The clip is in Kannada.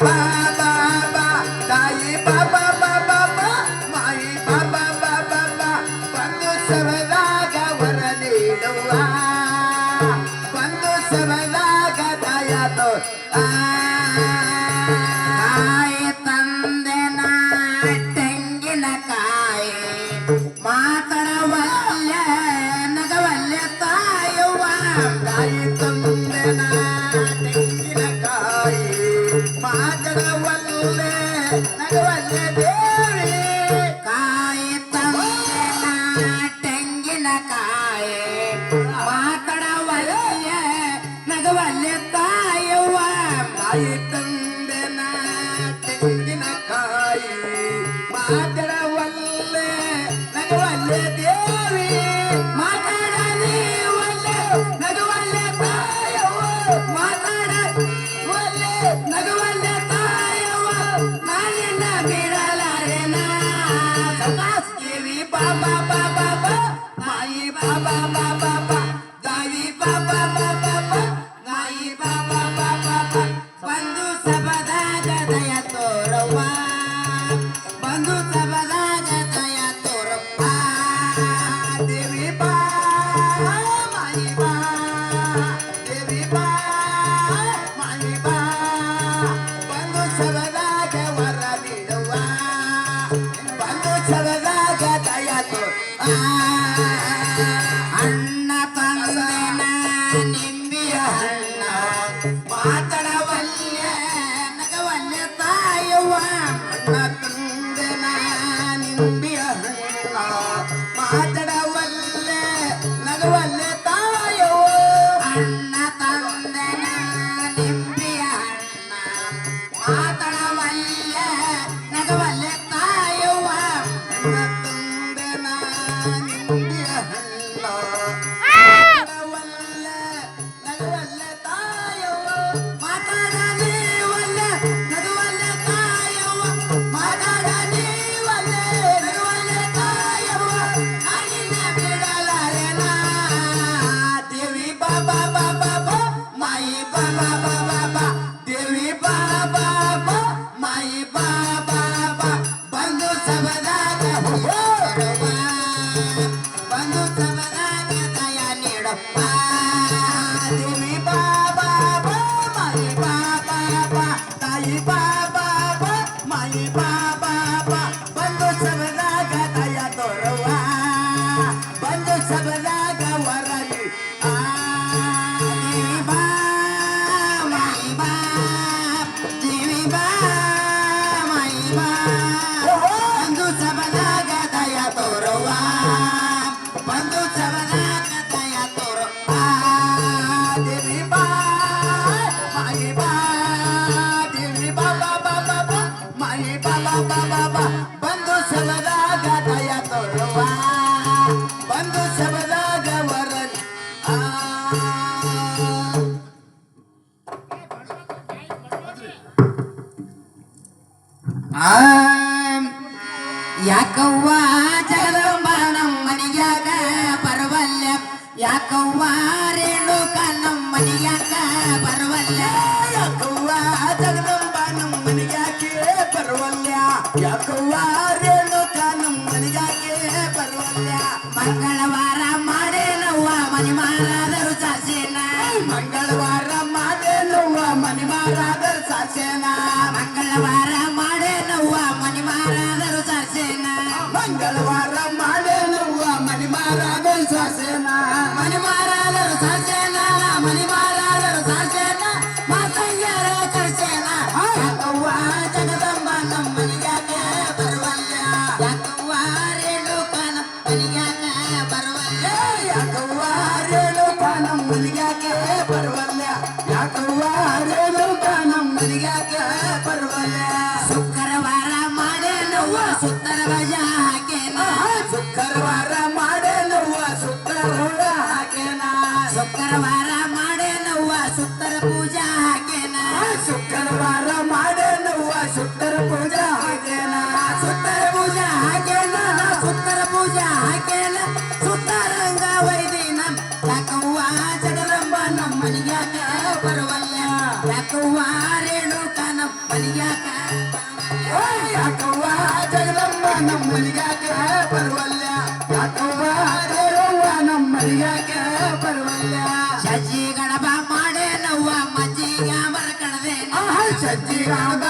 ಬಾ ಬಾ ಬಾ ತಾಯಿ ಬಾ ಬಾ ಬಾ ಬಾ ಬಾ ಮಾಯಿ ಬಾ ಬಾ ಬಾ ಬಾ ಬಾ ಬಂದು ಸವದಾಗ ವರ ನೀಡುವ ಬಂದು ಸವದಾಗ ದಯದು ಕಾಯಿ ತಂದೆನ ತೆಂಗಿನಕಾಯಿ ಮಾತಡವಲ್ಲ ನಗವಲ್ಲ ತಾಯುವ ತಾಯಿ ತಂದೆನ ತೆಂಗಿನಕಾಯಿ ಮಾತಡವಲ್ಲೆ ನಗವಲ್ಲೆ ದೇವಿ ಕಾಯಿ ತಂದೆನ ತೆಂಗಿನಕಾಯಿ ಮಾತಡವಲ್ಲ ನಗವಲ್ಲ ತಾಯುವ ತಾಯಿ ತಂದೆನ ತೆಂಗಿನಕಾಯಿ ಮಾತಡವಲ್ಲೆ ನಗವಲ್ಲೆ ದೇವಿ ಮಾತಾಡಲಿ ಒಲ್ಲೆ ನಗುವಲ್ಲ ತಾಯವ್ವ ಮಾತಾಡವಲ್ಲೆ ನಗುವಲ್ಲ ತಾಯವ್ವ ನಾನಿನ್ನ ಬಿಡಲಾರೆನ ದೇವಿ ಬಾಬಾ ಬಾಬಾ ಬಾ ಮಾಯಿ ಬಾಬಾ ಬಾಬಾ ಬಾ ತಾಯಿ ಬಾಬಾ ಬಾಬಾ ಬಾ ಮಾಯಿ ಬಾಬಾ ಬಾಬಾ ಬಾ ಬಂದು ಸಬದಾಗ ದಯ ತೋರವ್ವ ಬಂದು ಸಬದಾಗ ದಯ ತೋರವ್ವ ದೇವಿ ಬಾ ಮಾಯಿ ಬಾ ದೇವಿ ಬಾ ಮಾಯಿ ಬಾ ಬಂದು ಸವದಾಗ ವರ ನೀಡುವ ಬಂದು ಸವದಾಗ ದಯ ಅಣ್ಣ ತಂದೆನ ನಿಂಬಿಯ ಹಣ್ಣ ಮಾತಡವಲ್ಯ ನಗವಲ್ಯ ತಾಯವ್ವ ಅಣ್ಣ ತಂದೆನ ನಿಂಬಿಯ ಹಣ್ಣ ಮಾತಡವಲ್ಲೆ ನಗವಲ್ಲೆ ತಾಯೋ ಅಣ್ಣ ತಂದೆನ ನಿಂಬಿಯ ಹಣ್ಣ ಮಾತಡವಲ್ಯ ನಗವಲ್ಯ ತಾಯವ್ವ ಅಣ್ಣ ತಂದೆನ ನಿಂಬಿಯ ಹಣ್ಣ ಮಾತಡವಲ್ಲೆ ನಗವಲ್ಲೆ ತಾಯೋ ಮಾತಾಡಲಿ ಒಲ್ಲೆ ನಗುವಲ್ಲೆ ತಾಯವ್ವ ಮಾತಾಡಲಿ ಒಲ್ಲೆ ನಗುವಲ್ಲೆ ತಾಯವ್ವ ನಾನಿನ್ನ ಬಿಡಲಾರೆನ ದೇವಿ ಬಾಬಾ ಬಾಬಾ ಬಾ ಮಾಯಿ ಬಾಬಾ ಬಾಬಾ ಬಾ ದೇವಿ ಬಾಬಾ ಬಾ ಮಾಯಿ ಬಾಬಾ ಬಾ ಬಂದು ಸಬದಾಗ ನೀಡವ್ವ ಬಂದು ಸಬದಾಗ ದಯ ನೀಡಪ್ಪ ದೇವಿ ಬಾಬಾ ಬಾ ಮಾಯಿ ಬಾಬಾ ಬಾ ತಾಯಿ ಬಾಬಾ ಬಾ ಮಾಯಿ ಬಾಬಾ ಬಾ ಬಂದು ಸಬದಾಗ ದಯ ತೋರವ್ವ ಬಂದು ಸಬದಾಗ ವರಲಿ ದೇವಿ ಬಾ ಮಾಯಿ ಬಾ ದೇವಿ ಬಾ ಮಾಯಿ ಬಾ ಬಂದು ಸಬದಾಗ ದಯ ತೋರವ್ವ ಬಂದು ಸಬದಾಗ ದಯ ತೋರವ್ವ ದೇವಿ ಬಾ ಮಾಯಿ ಬಾ ದೇವಿ ಬಾಬಾ ಬಾಬಾ ಬಾ ಮಾಯಿ ಬಾಬಾ ಬಾಬಾ ಬಾ ಬಂದು ಸಬದಾಗ ದಯ ತೋರವ್ವ ಬಂದು ಸಬದಾಗ ವರಲಿ ಯಾಕವ್ವ ಜಗದಂಬ ನಮ್ಮ ಮನಿಗ್ಯಾಗ ಬರವಲ್ಯ ಯಾಕವ್ವ ರೇಣುಕ ನಮ್ಮ ಮನಿಗ್ಯಾಗ ಬರವಲ್ಯ ಯಾಕವ್ವ ಜಗದಂಬ ನಮ್ಮ ಮನೆಗ್ಯಾಕೆ ಬರವಲ್ಯ ಯಾಕವ್ವ ರೇಣುಕ ನಮ್ಮ ಮನೆಗ್ಯಾಕೆ ಬರವಲ್ಯ ಮಂಗಳವಾರ ಮಾಡೇನವ್ವ ಮನಿ ಮಾರಾದರು ಸಾಸೇನ ಮಂಗಳವಾರ ಮಾಡೇನವ್ವ ಮನೆ ಮಾರಾದರ ಸಾಸೇನ ಮಂಗಳವಾರ ಮಾಡೇನವ್ವ ಮನಿ ಮಾರಾದರು ಸಾಸೇನ ಮಂಗಳವಾರ ಮಾಡೇನವ್ವ ಮನೆ ಮಾರಾದರ ಸಾಸೇನ ಮನಿ ಮಾರಾದರು ಸಾಸೇನ ಮನಿ ಮಾರಾದರು ಸಾಸೇನ ಮಾತಂಗ್ಯಾರ ಕರ್ಸೇನ ಯಾಕವ್ವ ಜಗದಂಬ ನಮ್ಮ ಮನಿಗ್ಯಾಗ ಬರವಲ್ಯ ಯಾಕವ್ವ ರೇಣುಕ ನಮ್ಮ ಮನಿಗ್ಯಾಗ ಬರವಲ್ಯ ಯಾಕವ್ವ ರೇಣುಕ ನಮ್ಮ ಮನೆಗ್ಯಾಕೆ ಬರವಲ್ಯ ಯಾಕವ್ವ ರೇಣುಕ ನಮ್ಮ ಮನೆಗ್ಯಾಕೆ ಬರವಲ್ಯ ಶುಕ್ರವಾರ ಮಾಡೇನವ್ವ ಸುತ್ತರ ಬಜ ಹಾಕೇನ ಶುಕ್ರವಾರ ಮಾಡೇನವ್ವ ಶುಕ್ರವಾರ ಹಾಕೇನ ಶುಕ್ರವಾರ ಮಾಡೇನವ್ವ ಸುತ್ತರ ಪೂಜಾ ಹಾಕೇನ ಶುಕ್ರವಾರ ಮಾಡೇನವ್ವ ಶುಕ್ರ ಪೂಜಾ ಹಾಕೇನ ಸುತ್ತರ ಪೂಜಾ ಹಾಕೇನ ಸುತ್ತರ ಪೂಜಾ ಹಾಕೇನ ಸುತ್ತರಂಗ ವೈದಿನ ಯಾಕವ್ವ ಜಗದಂಬ ನಮ್ಮ ಮನಿಗ್ಯಾಗ ಬರವಲ್ಯ ಯಾಕವ್ವ ರೇಣುಕ ನಮ್ಮ ನಮ್ಮ ಮನಿಗ್ಯಾಕ ಯಾಕವ್ವ ಜಗದಮ್ಮ ನಮ್ಮನಿಗ್ಯಾಕ ಬರುವಲ್ಯ ಯಾಕವ್ವ ರೇವವ್ವ ನಮ್ಮನಿಗ್ಯಾಕ ಬರುವಲ್ಯ ಸಜ್ಜಿ ಗಡಬ ಮಾಡೇನವ್ವ ಮಜ್ಜಿಗ ಮರ ಕಡದೆ ಸಜ್ಜಿ ಗಣಪ